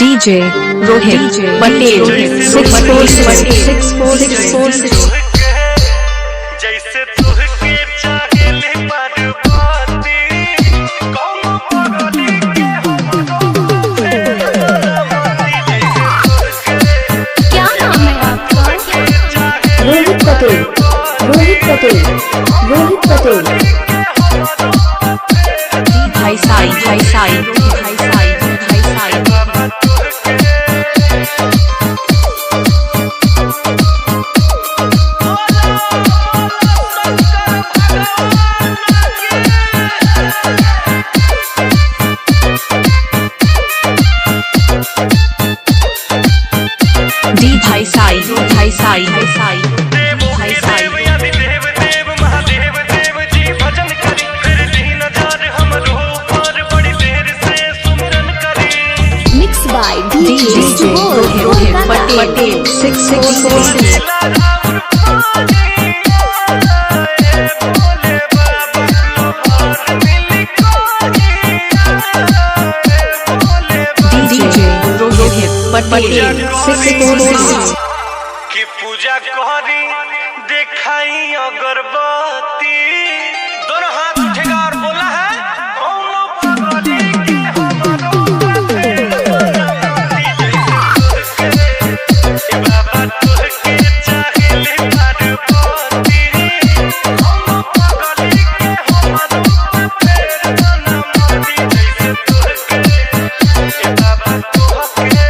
DJ Rohit Patel 6466464 जैसे तुहके चाहेले बर्बादी कौन पगली के क्या नाम है आपका? रोहित पटेल, रोहित पटेल, रोहित पटेल। भाई साई भाई साई भाई साई भाई साई डी भाई साई भाई साई भाई साई भाई साई देव देव महादेव देव जी भजन करी फिर दीन जार हमरो पर बड़ी देर से सुमिरन करी mix by DJ Rohit Patel 6646 DJ Rohit Patel 646 कि पूजा करी दिखाई अगरबत्ती दोनों हाथ उठेगा और बोला है कौनो पगली के हमरो बाबा तुहके चाहेले बर्बादी कौनो पगली के हमरो फेर ना मारी जैसे तुहके बाबा तुहके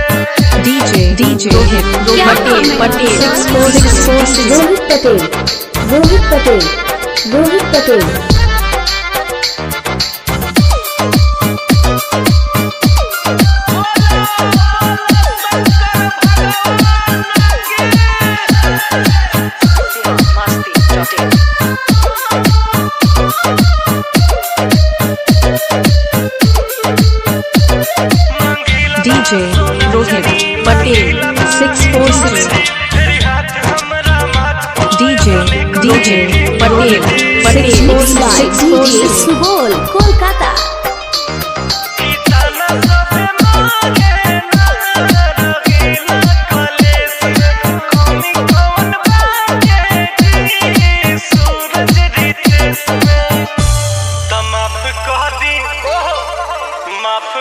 DJ Rohit Patel 646 Rohit Patel, Rohit Patel, Rohit Patel. DJ Rohit Patel 646 DJ Patel mix by 646 सुबोल कोलकाता। माफ